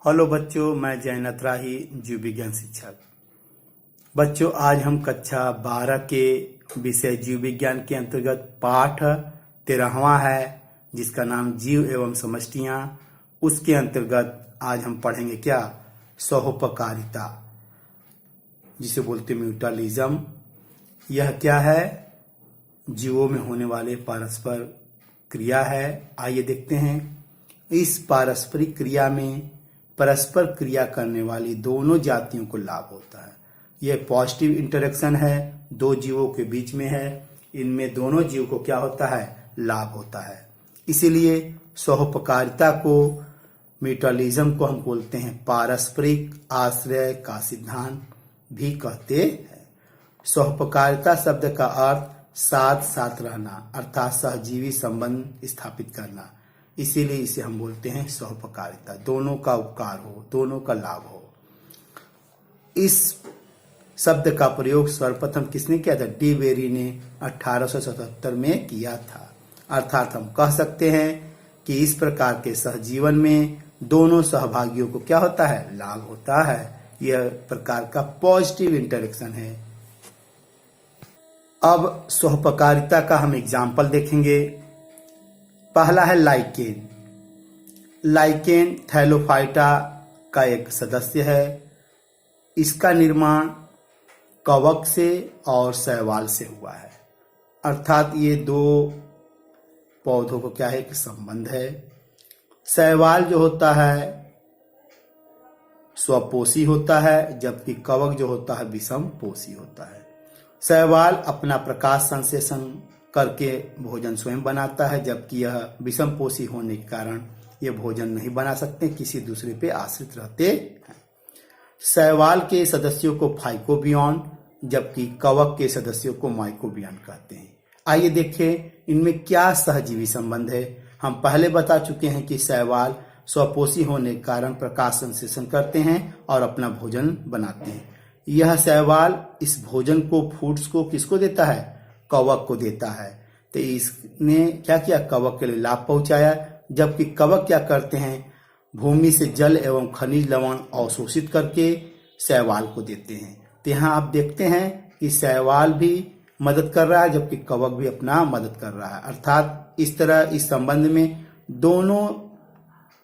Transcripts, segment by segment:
Hello बच्चों, मैं जयनाथ राही, जीव विज्ञान शिक्षक। बच्चों, आज हम कक्षा 12 के विषय जीव विज्ञान के अंतर्गत पाठ 13वां है, जिसका नाम जीव एवं समष्टियां। उसके अंतर्गत आज हम पढ़ेंगे क्या? सहोपकारिता, जिसे बोलते म्यूटलिज्म। यह क्या है? जीवों में होने वाले पारस्पर क्रिया है। आइए देखते हैं। इस पारस्परिक क्रिया में परस्पर क्रिया करने वाली दोनों जातियों को लाभ होता है। यह पॉजिटिव इंटरेक्शन है, दो जीवों के बीच में है। इनमें दोनों जीव को क्या होता है? लाभ होता है। इसीलिए सहोपकारिता को, म्यूटलिज्म को हम बोलते हैं पारस्परिक आश्रय का सिद्धांत भी कहते हैं। सहोपकारिता शब्द का अर्थ साथ साथ रहना, अर्थात सहजीवी संबंध स्थापित करना। इसीलिए इसे हम बोलते हैं सहोपकारिता। दोनों का उपकार हो, दोनों का लाभ हो। इस शब्द का प्रयोग सर्वप्रथम किसने किया था? डी बेरी ने 1877 में किया था। अर्थात हम कह सकते हैं कि इस प्रकार के सहजीवन में दोनों सहभागियों को क्या होता है? लाभ होता है। यह प्रकार का पॉजिटिव इंटरेक्शन है। अब सहोपकारिता का हम एग्जाम्पल देखेंगे। पहला है लाइकेन। लाइकेन थैलोफाइटा का एक सदस्य है। इसका निर्माण कवक से और शैवाल से हुआ है। अर्थात ये दो पौधों को क्या है? एक संबंध है। शैवाल जो होता है स्वपोषी होता है, जबकि कवक जो होता है विषम पोषी होता है। शैवाल अपना प्रकाश संश्लेषण करके भोजन स्वयं बनाता है, जबकि यह विषम पोषी होने के कारण यह भोजन नहीं बना सकते, किसी दूसरे पे आश्रित रहते हैं। शैवाल के सदस्यों को फाइकोबियन, जबकि कवक के सदस्यों को माइकोबियन कहते हैं। आइए देखें इनमें क्या सहजीवी संबंध है। हम पहले बता चुके हैं कि शैवाल स्वपोषी होने के कारण प्रकाश संश्लेषण करते हैं और अपना भोजन बनाते हैं। यह शैवाल इस भोजन को, फूड्स को किसको देता है? कवक को देता है। तो इसने क्या किया? कवक के लिए लाभ पहुंचाया। जबकि कवक क्या करते हैं? भूमि से जल एवं खनिज लवण अवशोषित करके शैवाल को देते हैं। तो यहाँ आप देखते हैं कि शैवाल भी मदद कर रहा है, जबकि कवक भी अपना मदद कर रहा है। अर्थात इस तरह इस संबंध में दोनों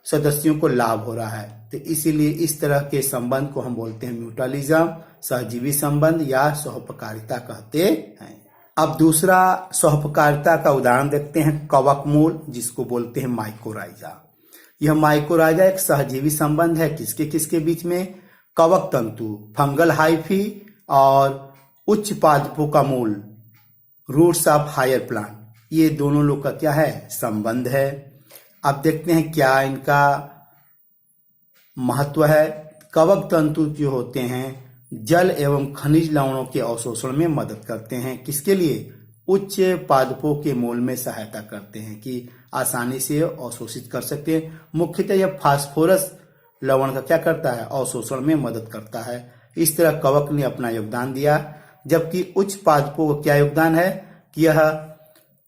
सदस्यों को लाभ हो रहा है। तो इसीलिए इस तरह के संबंध को हम बोलते हैं म्यूटलिज्म, सहजीवी संबंध या सहोपकारिता कहते हैं। अब दूसरा सहोपकारिता का उदाहरण देखते हैं, कवक मूल, जिसको बोलते हैं माइकोराइजा। यह माइकोराइजा एक सहजीवी संबंध है। किसके किसके बीच में? कवक तंतु, फंगल हाइफी और उच्च पादपों का मूल, रूट्स ऑफ हायर प्लांट, ये दोनों लोग का क्या है? संबंध है। अब देखते हैं क्या इनका महत्व है। कवक तंतु जो होते हैं जल एवं खनिज लवणों के अवशोषण में मदद करते हैं। किसके लिए? उच्च पादपों के मूल में सहायता करते हैं कि आसानी से अवशोषित कर सके। मुख्यतः यह फास्फोरस लवण का क्या करता है? अवशोषण में मदद करता है। इस तरह कवक ने अपना योगदान दिया। जबकि उच्च पादपों का क्या योगदान है? कि यह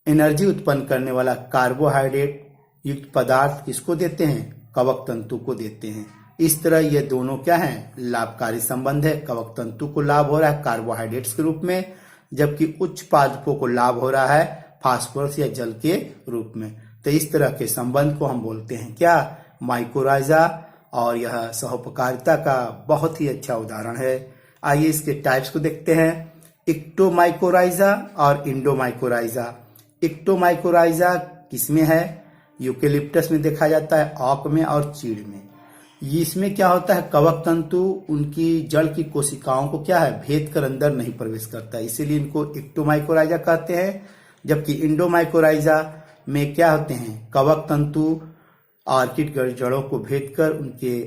एनर्जी उत्पन्न करने वाला कार्बोहाइड्रेट युक्त पदार्थ किसको देते हैं? कवक तंतु को देते हैं। इस तरह ये दोनों क्या हैं? लाभकारी संबंध है। कवक तंतु को लाभ हो रहा है कार्बोहाइड्रेट्स के रूप में, जबकि उच्च पादपों को लाभ हो रहा है फास्फोरस या जल के रूप में। तो इस तरह के संबंध को हम बोलते हैं क्या? माइकोराइजा। और यह सहोपकारिता का बहुत ही अच्छा उदाहरण है। आइए इसके टाइप्स को देखते हैं। इक्टोमाइकोराइजा और इंडोमाइकोराइजा। इक्टोमाइकोराइजा किसमें है? यूकेलिप्टस में देखा जाता है, ऑक में और चीड़ में। इसमें क्या होता है? कवक तंतु उनकी जड़ की कोशिकाओं को क्या है? भेद कर अंदर नहीं प्रवेश करता है, इसीलिए इनको इक्टोमाइकोराइजा कहते हैं। जबकि इंडोमाइकोराइजा में क्या होते हैं? कवक तंतु आर्किड जड़ों को भेद कर उनके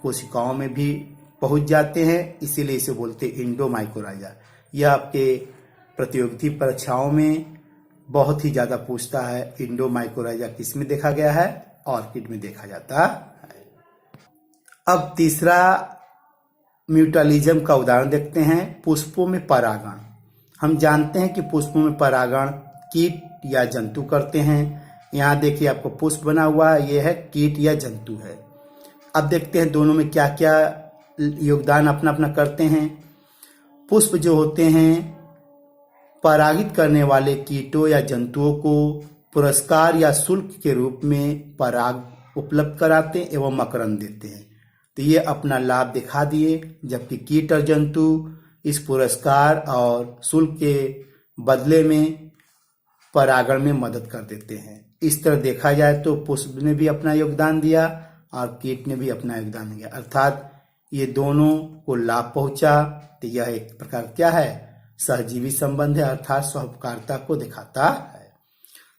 कोशिकाओं में भी पहुंच जाते हैं, इसीलिए इसे बोलते हैं इंडोमाइकोराइजा। यह आपके प्रतियोगिता परीक्षाओं में बहुत ही ज्यादा पूछता है। इंडोमाइकोराइजा किस में देखा गया है? ऑर्किड में देखा जाता है। अब तीसरा म्यूटलिज्म का उदाहरण देखते हैं, पुष्पों में परागण। हम जानते हैं कि पुष्पों में परागण कीट या जंतु करते हैं। यहाँ देखिए आपको पुष्प बना हुआ है, यह है कीट या जंतु है। अब देखते हैं दोनों में क्या क्या योगदान अपना अपना करते हैं। पुष्प जो होते हैं परागित करने वाले कीटों या जंतुओं को पुरस्कार या शुल्क के रूप में पराग उपलब्ध कराते एवं मकरंद देते हैं। तो ये अपना लाभ दिखा दिए, जबकि कीट और जंतु इस पुरस्कार और शुल्क के बदले में परागण में मदद कर देते हैं। इस तरह देखा जाए तो पुष्प ने भी अपना योगदान दिया और कीट ने भी अपना योगदान दिया, अर्थात ये दोनों को लाभ पहुंचा। तो यह एक प्रकार क्या है, सहजीवी संबंध है, अर्थात सौहार्दता को दिखाता है।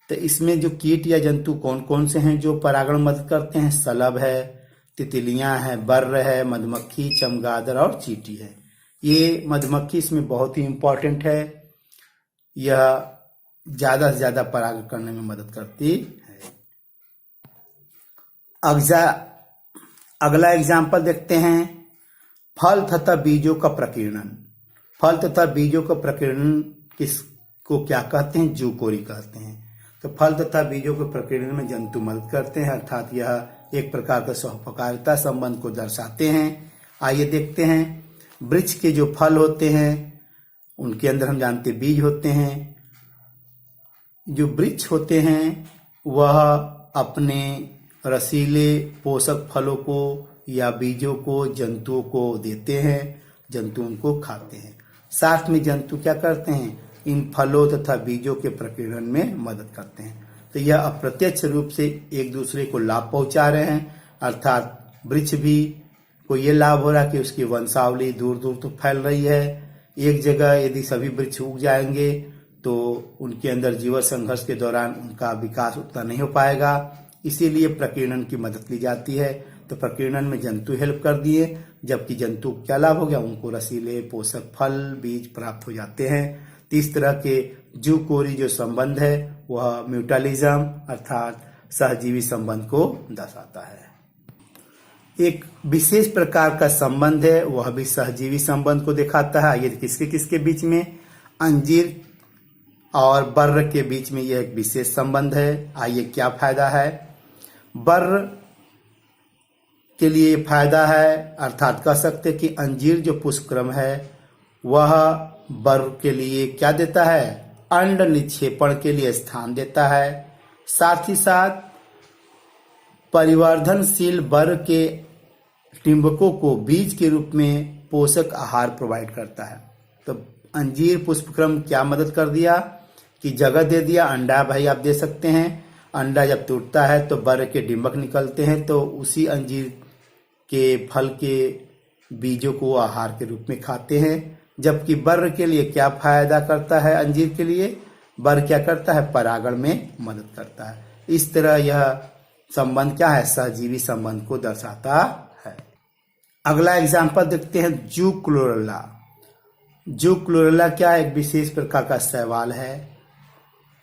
तो इसमें जो कीट या जंतु कौन कौन से हैं जो परागण मदद करते हैं, शलभ है, तितलियां हैं, बर्र है, मधुमक्खी, चमगादड़ और चींटी है। ये मधुमक्खी इसमें बहुत ही इंपॉर्टेंट है, यह ज्यादा से ज्यादा परागण करने में मदद करती है। अगला एग्जाम्पल देखते हैं, फल तथा बीजों का प्रकीर्णन। फल तथा बीजों का प्रकीर्णन किसको क्या कहते हैं, जूकोरी कहते हैं। तो फल तथा बीजों के प्रकीर्णन में जंतु मदद करते हैं, अर्थात यह एक प्रकार का सौहार्दता संबंध को दर्शाते हैं। आइए देखते हैं, वृक्ष के जो फल होते हैं उनके अंदर हम जानते बीज होते हैं। जो वृक्ष होते हैं वह अपने रसीले पोषक फलों को या बीजों को जंतुओं को देते हैं, जंतु उनको खाते हैं। साथ में जंतु क्या करते हैं, इन फलों तथा बीजों के प्रकीर्णन में मदद करते हैं। तो यह अप्रत्यक्ष रूप से एक दूसरे को लाभ पहुंचा रहे हैं, अर्थात वृक्ष भी को ये लाभ हो रहा है कि उसकी वंशावली दूर दूर तक फैल रही है। एक जगह यदि सभी वृक्ष उग जाएंगे तो उनके अंदर जीवन संघर्ष के दौरान उनका विकास उतना नहीं हो पाएगा, इसीलिए प्रकीर्णन की मदद ली जाती है। तो प्रकीर्णन में जंतु हेल्प कर दिए, जबकि जंतु क्या लाभ हो गया, उनको रसीले पोषक फल बीज प्राप्त हो जाते हैं। तो इस तरह के जूकोरी जो संबंध है वह म्यूटालिज्म अर्थात सहजीवी संबंध को दर्शाता है। एक विशेष प्रकार का संबंध है, वह भी सहजीवी संबंध को दिखाता है। ये किसके किसके बीच में, अंजीर और बर्र के बीच में यह एक विशेष संबंध है। आइए क्या फायदा है, बर्र के लिए फायदा है, अर्थात कह सकते कि अंजीर जो पुष्पक्रम है वह बर्र के लिए क्या देता है, अंड निक्षेपण के लिए स्थान देता है। साथ ही साथ परिवर्धनशील बर्र के टिम्बकों को बीज के रूप में पोषक आहार प्रोवाइड करता है। तो अंजीर पुष्पक्रम क्या मदद कर दिया कि जगह दे दिया, अंडा भाई आप दे सकते हैं। अंडा जब टूटता है तो बर्र के डिम्बक निकलते हैं, तो उसी अंजीर के फल के बीजों को आहार के रूप में खाते हैं। जबकि बर्र के लिए क्या फायदा करता है, अंजीर के लिए बर्र क्या करता है, परागण में मदद करता है। इस तरह यह संबंध क्या है, सहजीवी संबंध को दर्शाता है। अगला एग्जाम्पल देखते हैं, जू क्लोरेला। जू क्लोरेला क्या है, एक विशेष प्रकार का शैवाल है।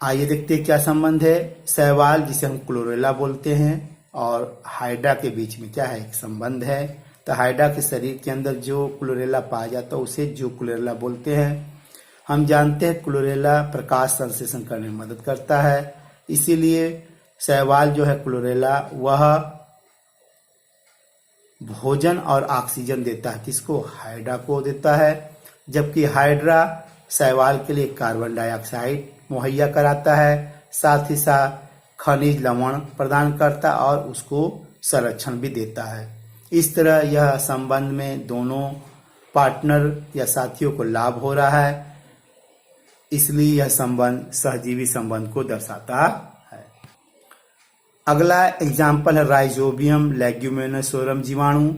आइए देखते हैं क्या संबंध है। शैवाल जिसे हम क्लोरेला बोलते हैं और हाइड्रा के बीच में क्या है, एक संबंध है। तो हाइड्रा के शरीर के अंदर जो क्लोरेला पाया जाता है उसे जू क्लोरेला बोलते हैं। हम जानते हैं क्लोरेला प्रकाश संश्लेषण करने में मदद करता है, इसीलिए शैवाल जो है क्लोरेला वह भोजन और ऑक्सीजन देता है, किसको, हाइड्रा को देता है। जबकि हाइड्रा शैवाल के लिए कार्बन डाइऑक्साइड मुहैया कराता है, साथ ही साथ खनिज लवण प्रदान करता और उसको संरक्षण भी देता है। इस तरह यह संबंध में दोनों पार्टनर या साथियों को लाभ हो रहा है, इसलिए यह संबंध सहजीवी संबंध को दर्शाता है। अगला एग्जाम्पल है राइजोबियम लेग्यूमिनोसोरम जीवाणु।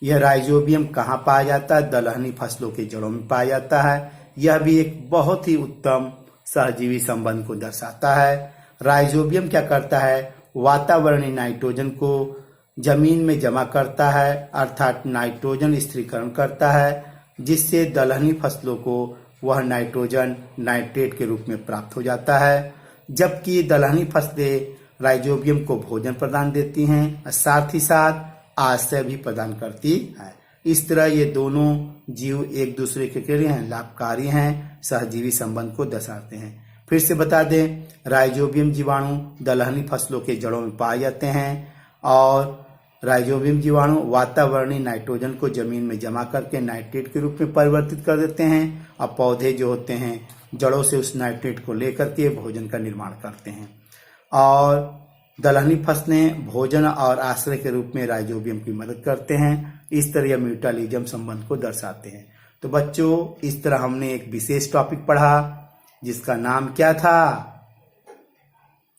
यह राइजोबियम कहाँ पाया जाता है, दलहनी फसलों के जड़ों में पाया जाता है। यह भी एक बहुत ही उत्तम सहजीवी संबंध को दर्शाता है। राइजोबियम क्या करता है, वातावरणीय नाइट्रोजन को जमीन में जमा करता है, अर्थात नाइट्रोजन स्थिरीकरण करता है, जिससे दलहनी फसलों को वह नाइट्रोजन नाइट्रेट के रूप में प्राप्त हो जाता है। जबकि दलहनी फसलें राइजोबियम को भोजन प्रदान देती हैं और साथ ही साथ आश्रय भी प्रदान करती है। इस तरह ये दोनों जीव एक दूसरे के लिए हैं, लाभकारी हैं, सहजीवी संबंध को दर्शाते हैं। फिर से बता दें, राइजोबियम जीवाणु दलहनी फसलों के जड़ों में पाए जाते हैं और राइजोबियम जीवाणु वातावरणीय नाइट्रोजन को जमीन में जमा करके नाइट्रेट के रूप में परिवर्तित कर देते हैं। अब पौधे जो होते हैं जड़ों से उस नाइट्रेट को लेकर के भोजन का निर्माण करते हैं। और दलहनी फसलें भोजन और आश्रय के रूप में राइजोबियम की मदद करते हैं। इस तरह यह म्यूटालिज्म संबंध को दर्शाते हैं। तो बच्चों, इस तरह हमने एक विशेष टॉपिक पढ़ा जिसका नाम क्या था?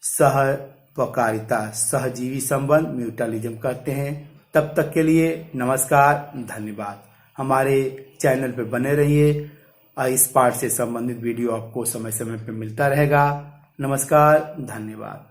सहपकारिता, सहजीवी संबंध म्यूटालिज्म कहते हैं। तब तक के लिए नमस्कार, धन्यवाद। हमारे चैनल पर बने रहिए। इस पाठ से संबंधित वीडियो आपको समय समय पर मिलता रहेगा। नमस्कार, धन्यवाद।